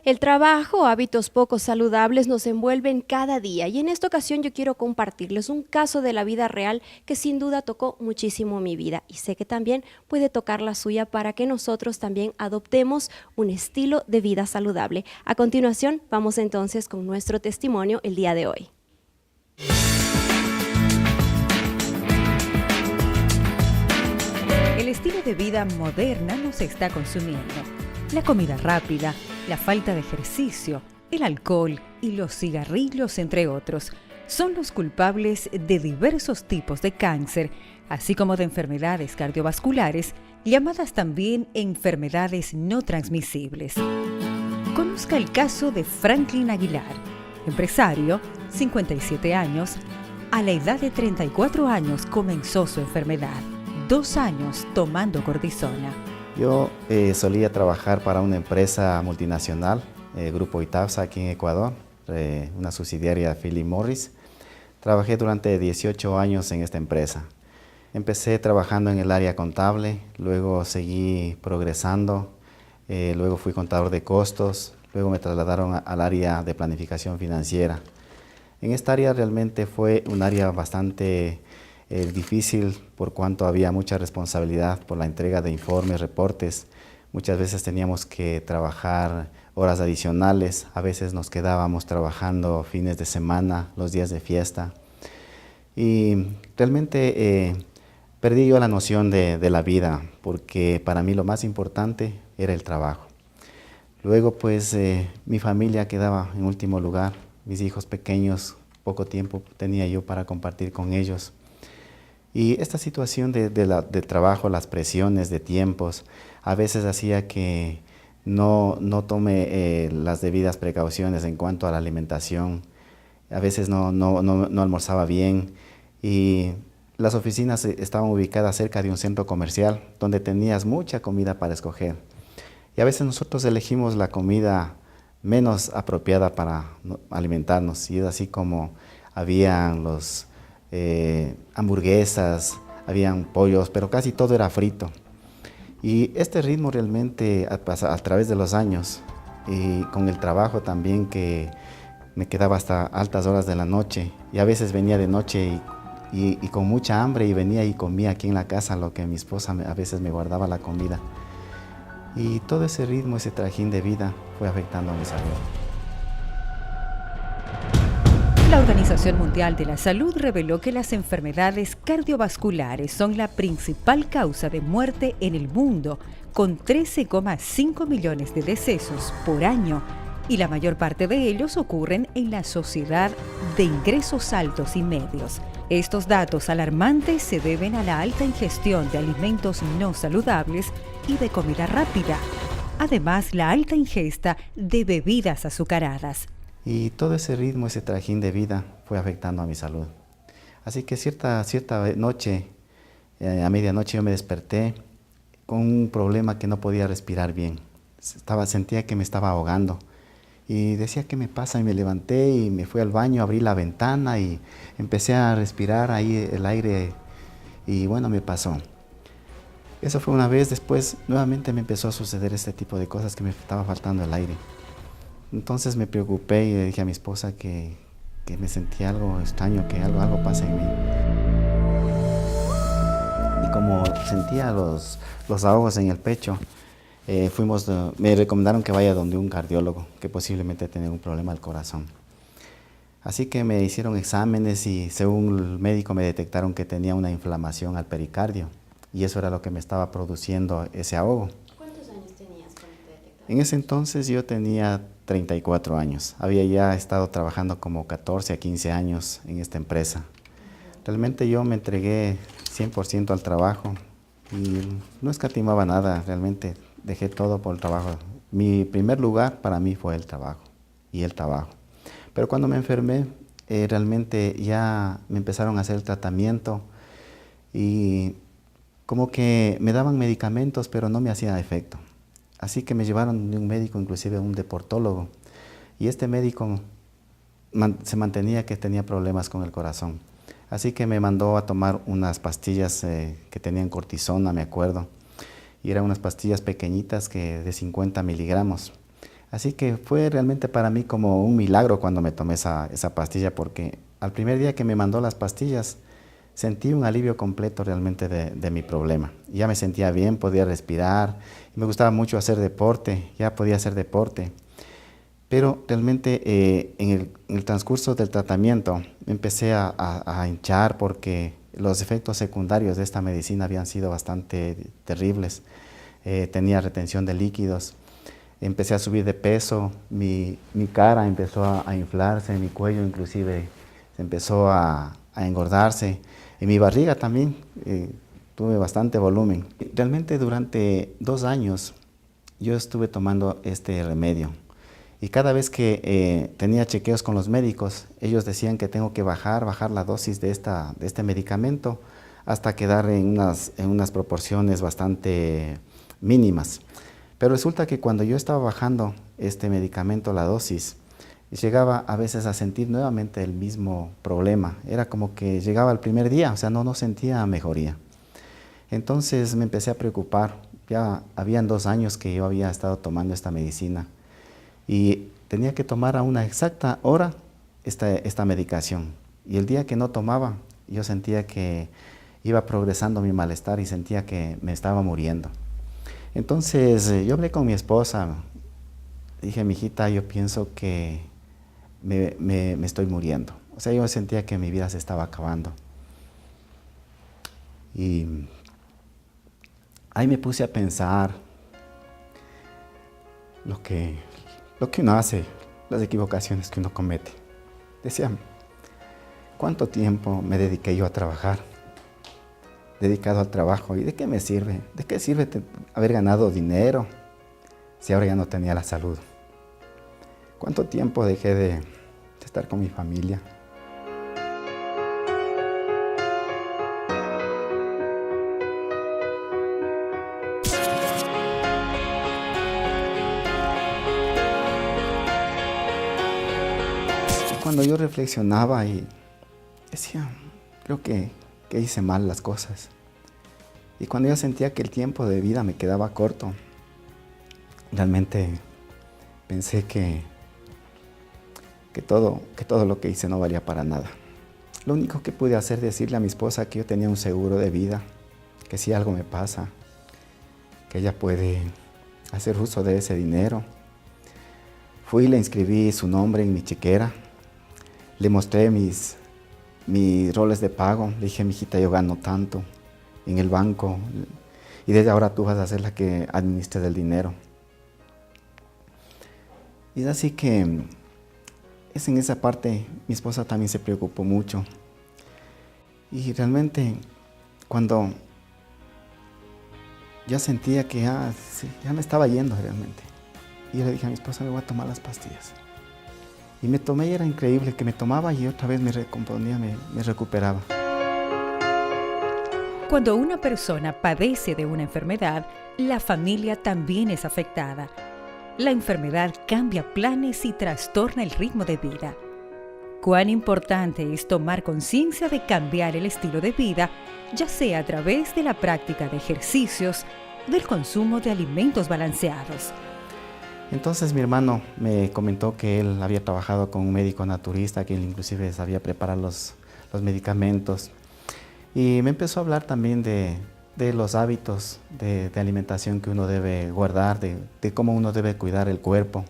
El trabajo, hábitos poco saludables nos envuelven cada día y en esta ocasión yo quiero compartirles un caso de la vida real que sin duda tocó muchísimo mi vida y sé que también puede tocar la suya para que nosotros también adoptemos un estilo de vida saludable. A continuación, vamos entonces con nuestro testimonio el día de hoy. El estilo de vida moderna nos está consumiendo. La comida rápida, la falta de ejercicio, el alcohol y los cigarrillos, entre otros, son los culpables de diversos tipos de cáncer, así como de enfermedades cardiovasculares, llamadas también enfermedades no transmisibles. Conozca el caso de Franklin Aguilar, empresario, 57 años. A la edad de 34 años comenzó su enfermedad. 2 años tomando cortisona. Yo solía trabajar para una empresa multinacional, Grupo Itavsa, aquí en Ecuador, una subsidiaria de Philip Morris. Trabajé durante 18 años en esta empresa. Empecé trabajando en el área contable, luego seguí progresando, luego fui contador de costos, luego me trasladaron al área de planificación financiera. En esta área realmente fue un área bastante difícil por cuanto había mucha responsabilidad por la entrega de informes, reportes. Muchas veces teníamos que trabajar horas adicionales, a veces nos quedábamos trabajando fines de semana, los días de fiesta. Y realmente perdí yo la noción de la vida, porque para mí lo más importante era el trabajo. Luego pues mi familia quedaba en último lugar, mis hijos pequeños, poco tiempo tenía yo para compartir con ellos. Y esta situación de trabajo, las presiones de tiempos, a veces hacía que no tome las debidas precauciones en cuanto a la alimentación. A veces no almorzaba bien y las oficinas estaban ubicadas cerca de un centro comercial donde tenías mucha comida para escoger. Y a veces nosotros elegimos la comida menos apropiada para alimentarnos y es así como habían los hamburguesas, habían pollos, pero casi todo era frito. Y este ritmo realmente a través de los años y con el trabajo también que me quedaba hasta altas horas de la noche y a veces venía de noche y con mucha hambre y venía y comía aquí en la casa lo que mi esposa a veces me guardaba la comida. Y todo ese ritmo, ese trajín de vida fue afectando a mi salud. La Organización Mundial de la Salud reveló que las enfermedades cardiovasculares son la principal causa de muerte en el mundo, con 13,5 millones de decesos por año, y la mayor parte de ellos ocurren en la sociedad de ingresos altos y medios. Estos datos alarmantes se deben a la alta ingestión de alimentos no saludables y de comida rápida. Además, la alta ingesta de bebidas azucaradas. Y todo ese ritmo, ese trajín de vida fue afectando a mi salud. Así que cierta noche, a medianoche yo me desperté con un problema que no podía respirar bien. Sentía que me estaba ahogando. Y decía, ¿qué me pasa? Y me levanté y me fui al baño, abrí la ventana y empecé a respirar ahí el aire y bueno, me pasó. Eso fue una vez, después nuevamente me empezó a suceder este tipo de cosas que me estaba faltando el aire. Entonces me preocupé y le dije a mi esposa que me sentía algo extraño, que algo pasa en mí. Y como sentía los ahogos en el pecho, me recomendaron que vaya donde un cardiólogo, que posiblemente tenía un problema del corazón. Así que me hicieron exámenes y según el médico me detectaron que tenía una inflamación al pericardio y eso era lo que me estaba produciendo ese ahogo. ¿Cuántos años tenías cuando te detectaron? En ese entonces yo tenía 34 años. Había ya estado trabajando como 14 a 15 años en esta empresa. Realmente yo me entregué 100% al trabajo y no escatimaba nada, realmente dejé todo por el trabajo. Mi primer lugar para mí fue el trabajo y el trabajo. Pero cuando me enfermé, realmente ya me empezaron a hacer el tratamiento y como que me daban medicamentos, pero no me hacía efecto. Así que me llevaron de un médico, inclusive un deportólogo, y este médico se mantenía que tenía problemas con el corazón. Así que me mandó a tomar unas pastillas que tenían cortisona, me acuerdo, y eran unas pastillas pequeñitas de 50 miligramos. Así que fue realmente para mí como un milagro cuando me tomé esa pastilla, porque al primer día que me mandó las pastillas, sentí un alivio completo realmente de mi problema. Ya me sentía bien, podía respirar, y me gustaba mucho hacer deporte, ya podía hacer deporte. Pero realmente en el transcurso del tratamiento me empecé a hinchar porque los efectos secundarios de esta medicina habían sido bastante terribles. Tenía retención de líquidos, empecé a subir de peso, mi cara empezó a inflarse, mi cuello inclusive se empezó a engordarse, y mi barriga también, tuve bastante volumen. Realmente durante 2 años yo estuve tomando este remedio. Y cada vez que tenía chequeos con los médicos, ellos decían que tengo que bajar la dosis de este medicamento hasta quedar en unas proporciones bastante mínimas. Pero resulta que cuando yo estaba bajando este medicamento, la dosis, llegaba a veces a sentir nuevamente el mismo problema. Era como que llegaba el primer día, o sea, no sentía mejoría. Entonces me empecé a preocupar. Ya habían 2 años que yo había estado tomando esta medicina. Y tenía que tomar a una exacta hora esta medicación. Y el día que no tomaba, yo sentía que iba progresando mi malestar y sentía que me estaba muriendo. Entonces yo hablé con mi esposa, dije, mijita, yo pienso que me estoy muriendo. O sea, yo sentía que mi vida se estaba acabando. Y ahí me puse a pensar lo que uno hace, las equivocaciones que uno comete. Decía, ¿cuánto tiempo me dediqué yo a trabajar? Dedicado al trabajo. ¿Y de qué me sirve? ¿De qué sirve haber ganado dinero si ahora ya no tenía la salud? ¿Cuánto tiempo dejé de estar con mi familia? Cuando yo reflexionaba y decía, creo que hice mal las cosas. Y cuando yo sentía que el tiempo de vida me quedaba corto, realmente pensé que todo lo que hice no valía para nada. Lo único que pude hacer es decirle a mi esposa que yo tenía un seguro de vida, que si algo me pasa, que ella puede hacer uso de ese dinero. Fui y le inscribí su nombre en mi chequera. Le mostré mis roles de pago. Le dije, mijita, yo gano tanto en el banco y desde ahora tú vas a ser la que administre el dinero. Y es así que es en esa parte mi esposa también se preocupó mucho. Y realmente cuando ya sentía que ya me estaba yendo realmente, y yo le dije a mi esposa, me voy a tomar las pastillas. Y me tomé y era increíble que me tomaba y otra vez me recomponía, me recuperaba. Cuando una persona padece de una enfermedad, la familia también es afectada. La enfermedad cambia planes y trastorna el ritmo de vida. Cuán importante es tomar conciencia de cambiar el estilo de vida, ya sea a través de la práctica de ejercicios, del consumo de alimentos balanceados. Entonces mi hermano me comentó que él había trabajado con un médico naturista, que él inclusive sabía preparar los medicamentos. Y me empezó a hablar también de los hábitos de alimentación que uno debe guardar, de cómo uno debe cuidar el cuerpo.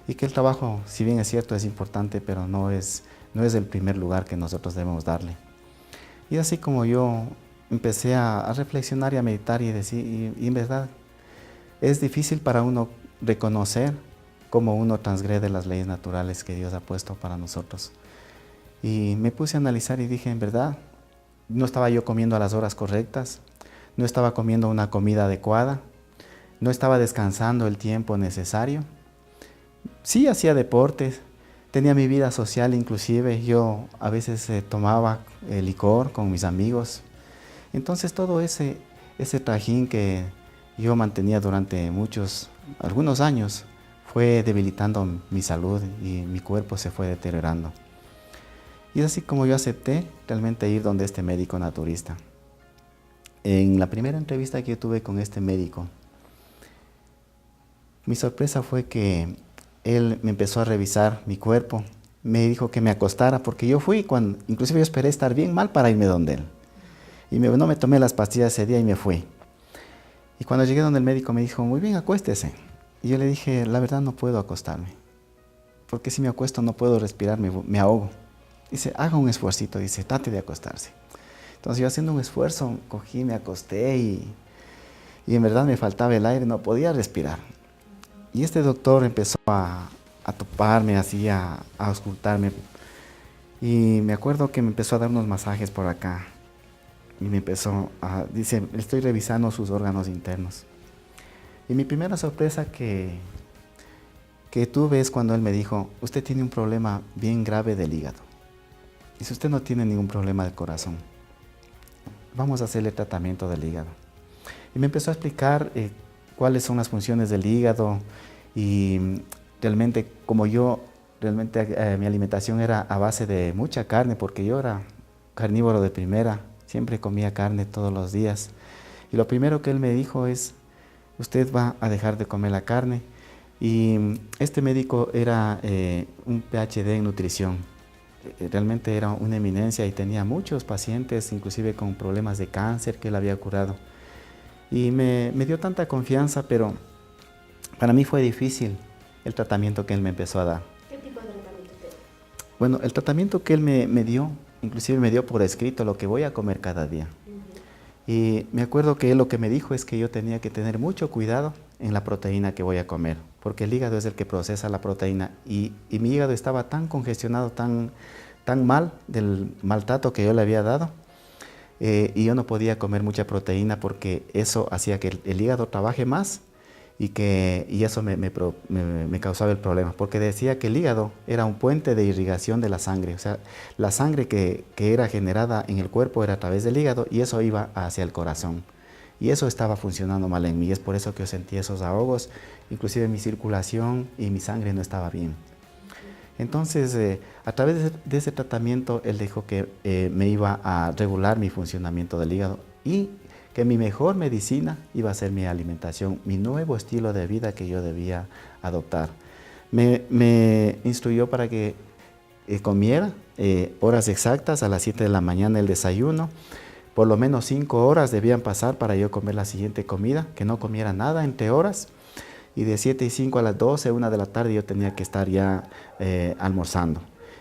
Y que el trabajo, si bien es cierto, es importante, pero no es el primer lugar que nosotros debemos darle. Y así como yo empecé a reflexionar y a meditar y decir, y en verdad es difícil para uno reconocer cómo uno transgrede las leyes naturales que Dios ha puesto para nosotros. Y me puse a analizar y dije, en verdad, no estaba yo comiendo a las horas correctas, no estaba comiendo una comida adecuada, no estaba descansando el tiempo necesario. Sí hacía deportes, tenía mi vida social inclusive, yo a veces tomaba licor con mis amigos. Entonces todo ese trajín que yo mantenía durante algunos años, fue debilitando mi salud y mi cuerpo se fue deteriorando. Y es así como yo acepté realmente ir donde este médico naturista. En la primera entrevista que yo tuve con este médico, Mi sorpresa fue que él me empezó a revisar mi cuerpo, me dijo que me acostara, porque yo fui, inclusive yo esperé estar bien mal para irme donde él. Y no me tomé las pastillas ese día y me fui. Y cuando llegué donde el médico me dijo, muy bien, acuéstese. Y yo le dije, la verdad no puedo acostarme, porque si me acuesto no puedo respirar, me ahogo. Dice, haga un esfuercito, dice, trate de acostarse. Entonces yo haciendo un esfuerzo, cogí, me acosté y en verdad me faltaba el aire, no podía respirar. Y este doctor empezó a toparme, así, a auscultarme. Y me acuerdo que me empezó a dar unos masajes por acá. Y me empezó dice, estoy revisando sus órganos internos. Y mi primera sorpresa que tuve es cuando él me dijo, usted tiene un problema bien grave del hígado. Dice, usted no tiene ningún problema del corazón. Vamos a hacerle tratamiento del hígado. Y me empezó a explicar cuáles son las funciones del hígado y realmente como mi alimentación era a base de mucha carne, porque yo era carnívoro de primera, siempre comía carne todos los días. Y lo primero que él me dijo es, usted va a dejar de comer la carne. Y este médico era un PhD en nutrición. Realmente era una eminencia y tenía muchos pacientes, inclusive con problemas de cáncer que él había curado. Y me dio tanta confianza, pero para mí fue difícil el tratamiento que él me empezó a dar. ¿Qué tipo de tratamiento te dio? Bueno, el tratamiento que él me dio, inclusive me dio por escrito lo que voy a comer cada día. Y me acuerdo que él lo que me dijo es que yo tenía que tener mucho cuidado en la proteína que voy a comer, porque el hígado es el que procesa la proteína y mi hígado estaba tan congestionado, tan mal del maltrato que yo le había dado, y yo no podía comer mucha proteína porque eso hacía que el hígado trabaje más y eso me causaba el problema, porque decía que el hígado era un puente de irrigación de la sangre, o sea, la sangre que era generada en el cuerpo era a través del hígado y eso iba hacia el corazón. Y eso estaba funcionando mal en mí, es por eso que yo sentía esos ahogos, inclusive mi circulación y mi sangre no estaba bien. Entonces, a través de ese tratamiento, él dijo que me iba a regular mi funcionamiento del hígado y que mi mejor medicina iba a ser mi alimentación, mi nuevo estilo de vida que yo debía adoptar. Me instruyó para que comiera horas exactas, a las 7 de la mañana el desayuno, por lo menos 5 horas debían pasar para yo comer la siguiente comida, que no comiera nada entre horas, y de 7:05 a las 12, 1 de la tarde yo tenía que estar ya almorzando.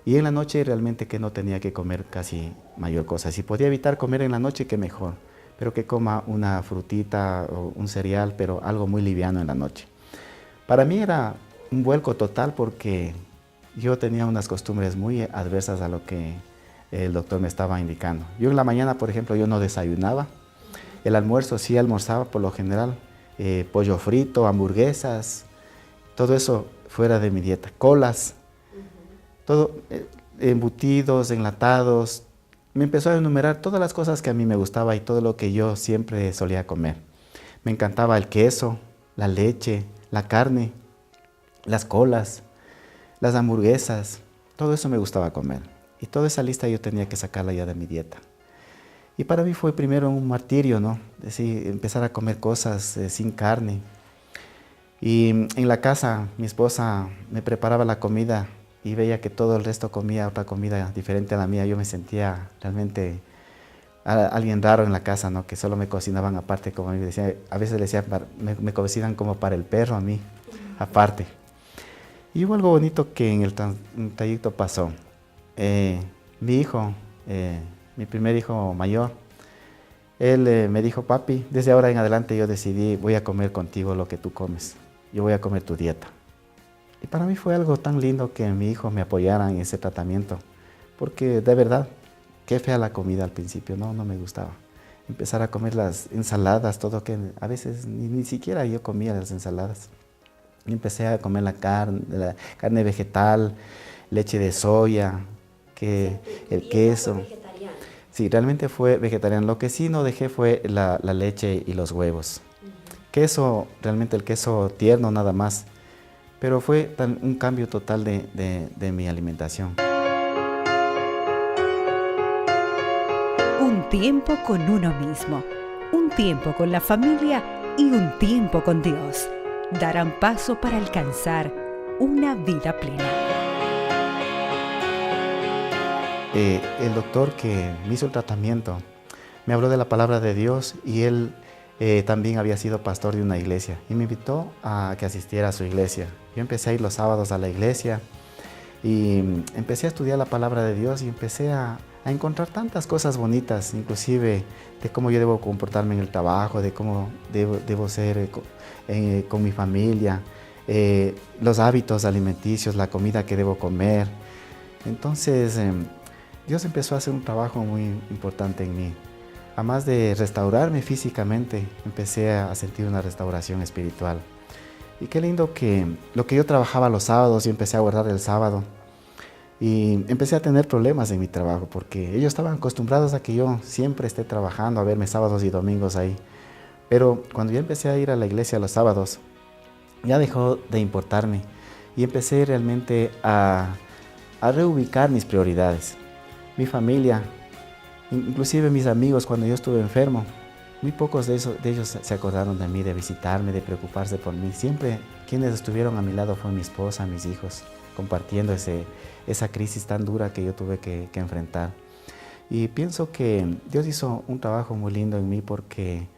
Y en la noche realmente que no tenía que comer casi mayor cosa. Si podía evitar comer en la noche, que mejor, pero que coma una frutita o un cereal, pero algo muy liviano en la noche. Para mí era un vuelco total porque yo tenía unas costumbres muy adversas a lo que el doctor me estaba indicando. Yo en la mañana, por ejemplo, yo no desayunaba. El almuerzo sí almorzaba por lo general, pollo frito, hamburguesas, todo eso fuera de mi dieta, colas, todo, embutidos, enlatados. Me empezó a enumerar todas las cosas que a mí me gustaba y todo lo que yo siempre solía comer. Me encantaba el queso, la leche, la carne, las colas, las hamburguesas, todo eso me gustaba comer. Y toda esa lista yo tenía que sacarla ya de mi dieta. Y para mí fue primero un martirio, ¿no? Decir, empezar a comer cosas sin carne. Y en la casa mi esposa me preparaba la comida y veía que todo el resto comía otra comida diferente a la mía. Yo me sentía realmente alguien raro en la casa, ¿no? Que solo me cocinaban aparte, como a mí decía, a veces le decían, me cocinan como para el perro a mí, aparte. Y hubo algo bonito que en el trayecto pasó. Mi hijo, mi primer hijo mayor, él me dijo, papi, desde ahora en adelante yo decidí, voy a comer contigo lo que tú comes, yo voy a comer tu dieta. Y para mí fue algo tan lindo que mi hijo me apoyara en ese tratamiento, porque de verdad, qué fea la comida al principio, no me gustaba. Empezar a comer las ensaladas, todo que a veces ni siquiera yo comía las ensaladas. Y empecé a comer la carne vegetal, leche de soya, el queso. Sí, realmente fue vegetariano. Lo que sí no dejé fue la leche y los huevos. Queso, realmente el queso tierno nada más. Pero fue un cambio total de mi alimentación. Un tiempo con uno mismo, un tiempo con la familia y un tiempo con Dios. darán paso para alcanzar una vida plena. El doctor que me hizo el tratamiento me habló de la palabra de Dios y él también había sido pastor de una iglesia y me invitó a que asistiera a su iglesia. Yo empecé a ir los sábados a la iglesia y empecé a estudiar la palabra de Dios y empecé a encontrar tantas cosas bonitas, inclusive de cómo yo debo comportarme en el trabajo, de cómo debo ser con mi familia, los hábitos alimenticios, la comida que debo comer. Entonces, Dios empezó a hacer un trabajo muy importante en mí. Además de restaurarme físicamente, empecé a sentir una restauración espiritual. Y qué lindo que lo que yo trabajaba los sábados, yo empecé a guardar el sábado. Y empecé a tener problemas en mi trabajo, porque ellos estaban acostumbrados a que yo siempre esté trabajando, a verme sábados y domingos ahí. Pero cuando yo empecé a ir a la iglesia los sábados, ya dejó de importarme. Y empecé realmente a reubicar mis prioridades. Mi familia, inclusive mis amigos cuando yo estuve enfermo, muy pocos de ellos se acordaron de mí, de visitarme, de preocuparse por mí. Siempre quienes estuvieron a mi lado fue mi esposa, mis hijos, compartiendo esa crisis tan dura que yo tuve que enfrentar. Y pienso que Dios hizo un trabajo muy lindo en mí porque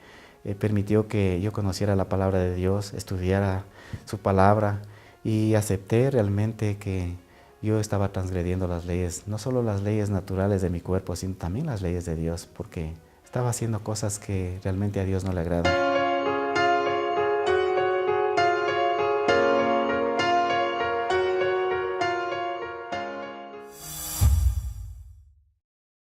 permitió que yo conociera la palabra de Dios, estudiara su palabra y acepté realmente que yo estaba transgrediendo las leyes, no solo las leyes naturales de mi cuerpo, sino también las leyes de Dios, porque estaba haciendo cosas que realmente a Dios no le agradan.